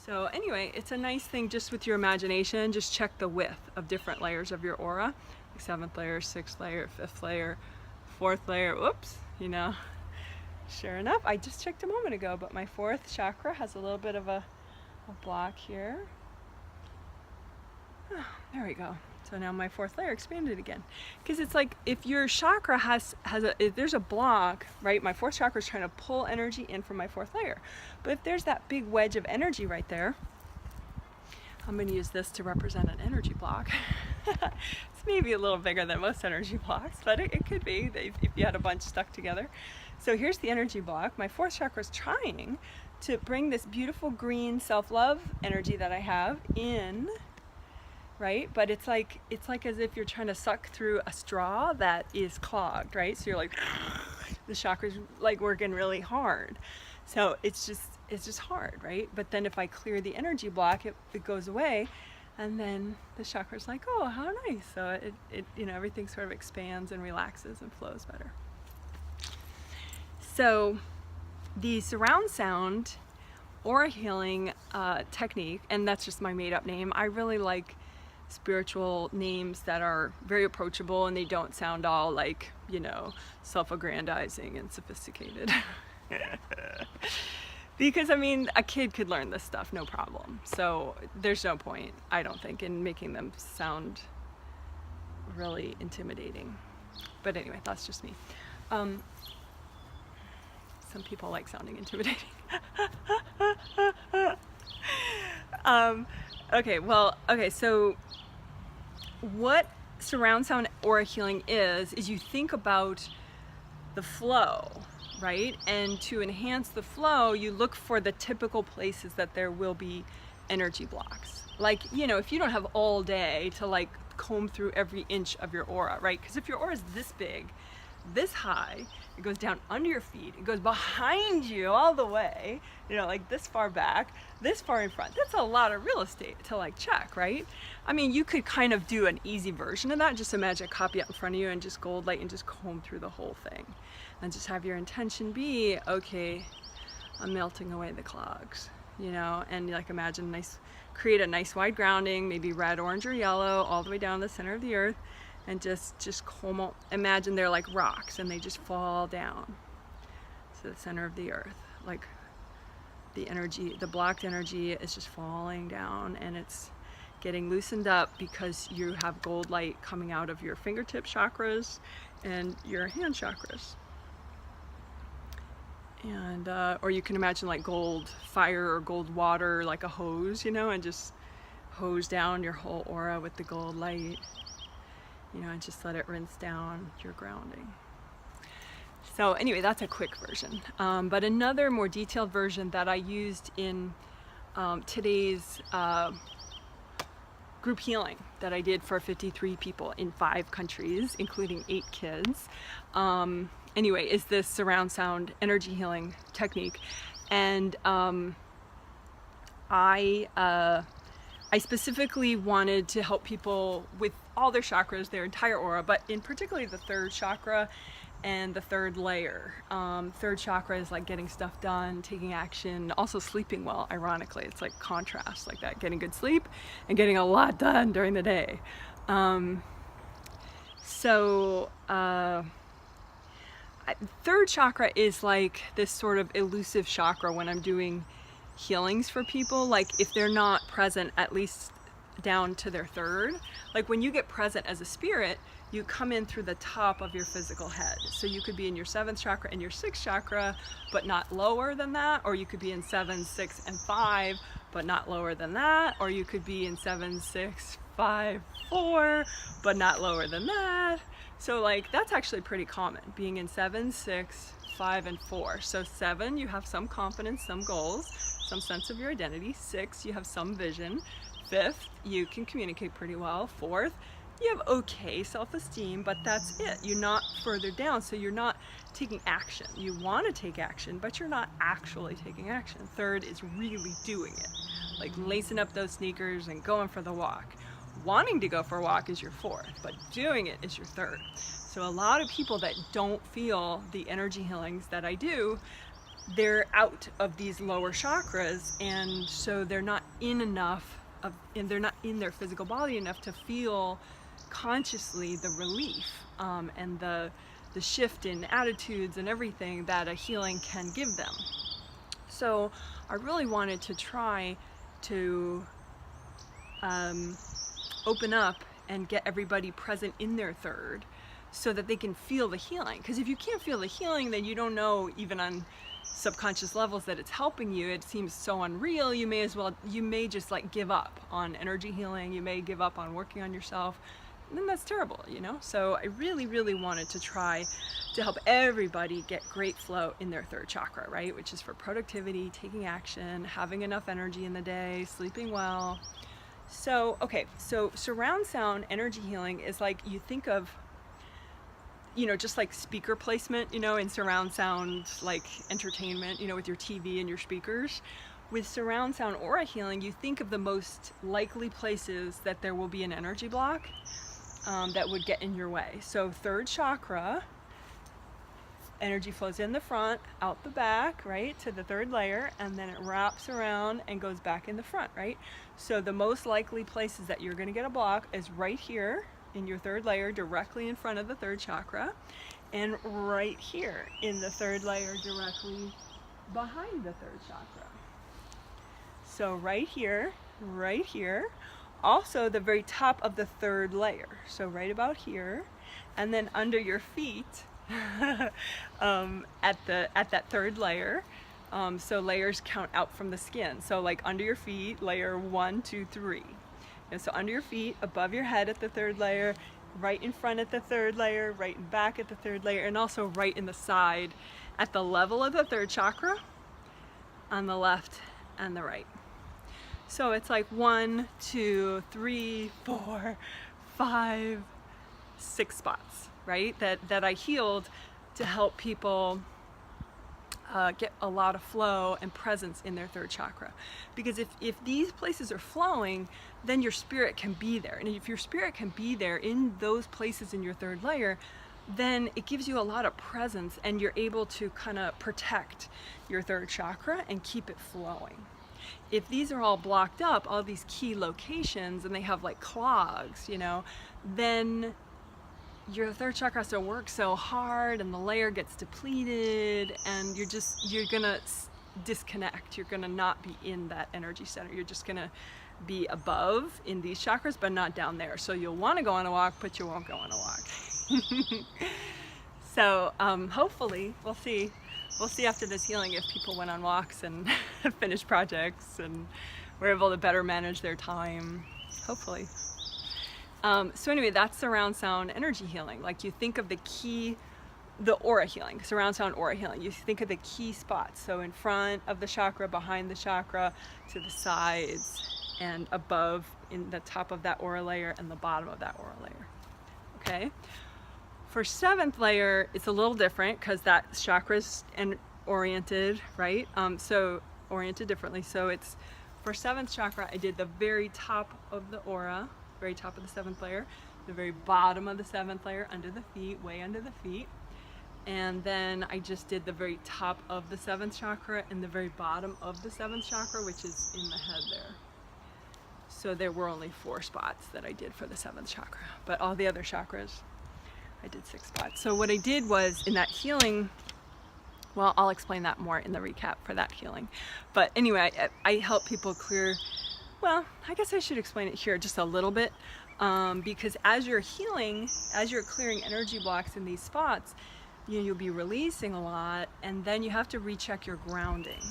So anyway, it's a nice thing just with your imagination. Just check the width of different layers of your aura, like 7th layer, 6th layer, 5th layer, 4th layer. Whoops, you know. Sure enough, I just checked a moment ago, but my 4th chakra has a little bit of a block here. Oh, there we go. So now my 4th layer expanded again. Because it's like if your chakra if there's a block, right? My 4th chakra is trying to pull energy in from my 4th layer. But if there's that big wedge of energy right there, I'm going to use this to represent an energy block. It's maybe a little bigger than most energy blocks, but it could be if you had a bunch stuck together. So here's the energy block. My 4th chakra is trying to bring this beautiful green self-love energy that I have in, right? But it's like as if you're trying to suck through a straw that is clogged, right? So you're like, the chakra's like working really hard. So it's just hard, right? But then if I clear the energy block, it goes away, and then the chakra's like, oh, how nice. So it everything sort of expands and relaxes and flows better. So the surround sound aura healing technique, and that's just my made up name. I really like spiritual names that are very approachable and they don't sound all like, self-aggrandizing and sophisticated. Because I mean, a kid could learn this stuff, no problem. So there's no point, I don't think, in making them sound really intimidating. But anyway, that's just me. Some people like sounding intimidating. Okay, so what surround sound aura healing is you think about the flow, right? And to enhance the flow, you look for the typical places that there will be energy blocks. Like, if you don't have all day to like comb through every inch of your aura, right? Because if your aura is this big, this high, it goes down under your feet, it goes behind you all the way, like this far back, this far in front. That's a lot of real estate to like check, right? I mean, you could kind of do an easy version of that. Just imagine a copy out in front of you and just gold light and just comb through the whole thing. And just have your intention be, I'm melting away the clogs, and like imagine create a nice wide grounding, maybe red, orange, or yellow, all the way down the center of the earth. And just comb out. Imagine they're like rocks and they just fall down to the center of the earth. Like the blocked energy is just falling down and it's getting loosened up because you have gold light coming out of your fingertip chakras and your hand chakras. And, or you can imagine like gold fire or gold water, like a hose, and just hose down your whole aura with the gold light. And just let it rinse down your grounding. So anyway, that's a quick version. But another more detailed version that I used in today's group healing that I did for 53 people in 5 countries, including 8 kids, is this surround sound energy healing technique. And I specifically wanted to help people with all their chakras, their entire aura, but in particularly the 3rd chakra and the 3rd layer. 3rd chakra is like getting stuff done, taking action, also sleeping well, ironically. It's like contrast, like that, getting good sleep and getting a lot done during the day. 3rd chakra is like this sort of elusive chakra when I'm doing healings for people, like if they're not present at least down to their 3rd. Like when you get present as a spirit, you come in through the top of your physical head. So you could be in your 7th chakra and your 6th chakra, but not lower than that, or you could be in 7, 6, and 5, but not lower than that, or you could be in 7, 6, 5, 4, but not lower than that. So like that's actually pretty common, being in 7, 6, 5, and 4. So 7, you have some confidence, some goals, some sense of your identity. 6, you have some vision. 5th, you can communicate pretty well. 4th, you have okay self-esteem, but that's it. You're not further down, so you're not taking action. You want to take action, but you're not actually taking action. 3rd is really doing it, like lacing up those sneakers and going for the walk. Wanting to go for a walk is your 4th, but doing it is your 3rd. So a lot of people that don't feel the energy healings that I do they're out of these lower chakras, and so they're not in enough of, and they're not in their physical body enough to feel consciously the relief and the shift in attitudes and everything that a healing can give them. So I really wanted to try to open up and get everybody present in their third so that they can feel the healing. Because if you can't feel the healing, then you don't know, even on subconscious levels, that it's helping you. It seems so unreal. You may just like give up on energy healing. You may give up on working on yourself. And then that's terrible, you know? So I really, really wanted to try to help everybody get great flow in their third chakra, right? Which is for productivity, taking action, having enough energy in the day, sleeping well. So, okay, so surround sound energy healing is like, you think of, you know, just like speaker placement, you know, in surround sound, like entertainment, you know, with your TV and your speakers. With surround sound aura healing, you think of the most likely places that there will be an energy block that would get in your way. So third chakra, energy flows in the front, out the back, right, to the third layer, and then it wraps around and goes back in the front, right? So the most likely places that you're going to get a block is right here in your third layer, directly in front of the third chakra, and right here in the third layer, directly behind the third chakra. So right here, also the very top of the third layer, so right about here, and then under your feet at that third layer. So layers count out from the skin, so like under your feet, layer 1, 2, 3. And so under your feet, above your head at the third layer, right in front at the third layer, right in back at the third layer, and also right in the side at the level of the third chakra on the left and the right. So it's like 1, 2, 3, 4, 5, 6 spots, right? That I healed to help people get a lot of flow and presence in their third chakra. Because if these places are flowing, then your spirit can be there. And if your spirit can be there in those places in your third layer, then it gives you a lot of presence, and you're able to kind of protect your third chakra and keep it flowing. If these are all blocked up, all these key locations, and they have like clogs, you know, then your third chakra has to work so hard, and the layer gets depleted, and you're gonna disconnect. You're gonna not be in that energy center. You're just gonna be above in these chakras, but not down there. So you'll want to go on a walk, but you won't go on a walk. So hopefully, we'll see after this healing if people went on walks and finished projects and were able to better manage their time, hopefully. So anyway, that's surround sound energy healing. Like, you think of the aura healing, surround sound aura healing. You think of the key spots. So in front of the chakra, behind the chakra, to the sides, and above in the top of that aura layer and the bottom of that aura layer. Okay. For 7th layer, it's a little different because that chakra's oriented, right? So oriented differently. So it's for 7th chakra, I did the very top of the aura, very top of the 7th layer, the very bottom of the 7th layer, under the feet, way under the feet. And then I just did the very top of the 7th chakra and the very bottom of the 7th chakra, which is in the head there. So there were only 4 spots that I did for the 7th chakra, but all the other chakras, I did 6 spots. So what I did was, in that healing, well, I'll explain that more in the recap for that healing. But anyway, I help people clear, well, I guess I should explain it here just a little bit, because as you're healing, as you're clearing energy blocks in these spots, you'll be releasing a lot, and then you have to recheck your grounding.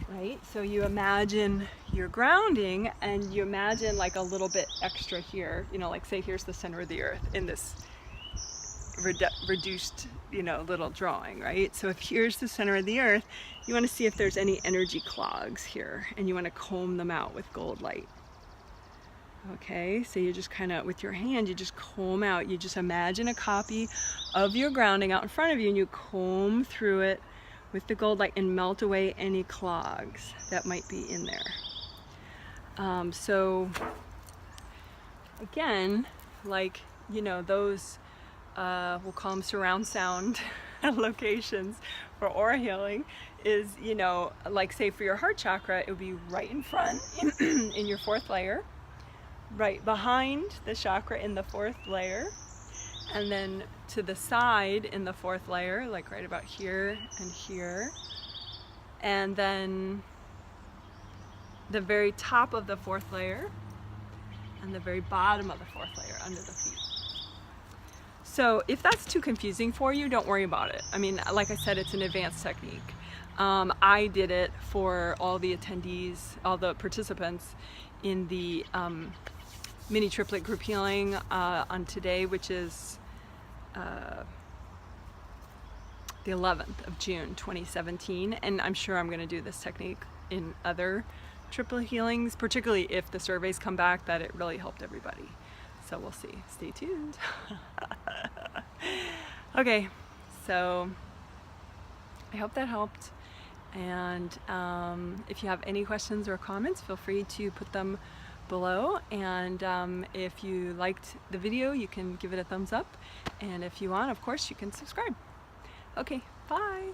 Right? So you imagine you're grounding, and you imagine like a little bit extra here, you know, like say here's the center of the earth in this reduced, you know, little drawing, right? So if here's the center of the earth, you want to see if there's any energy clogs here, and you want to comb them out with gold light. Okay, so you just kind of, with your hand, you just comb out, you just imagine a copy of your grounding out in front of you, and you comb through it with the gold light and melt away any clogs that might be in there. So again, like, you know, those, we'll call them surround sound locations for aura healing is, you know, like say for your heart chakra, it would be right in front in your fourth layer, right behind the chakra in the fourth layer, and then to the side in the fourth layer, like right about here and here, and then the very top of the fourth layer and the very bottom of the fourth layer under the feet. So if that's too confusing for you, don't worry about it. I mean, like I said, it's an advanced technique. I did it for all the attendees, all the participants in the mini triplet group healing on today, which is the 11th of June 2017, and I'm sure I'm going to do this technique in other triplet healings, particularly if the surveys come back that it really helped everybody. So we'll see. Stay tuned. Okay, so I hope that helped, and if you have any questions or comments, feel free to put them below, and if you liked the video, you can give it a thumbs up, and if you want, of course, you can subscribe. Okay, bye!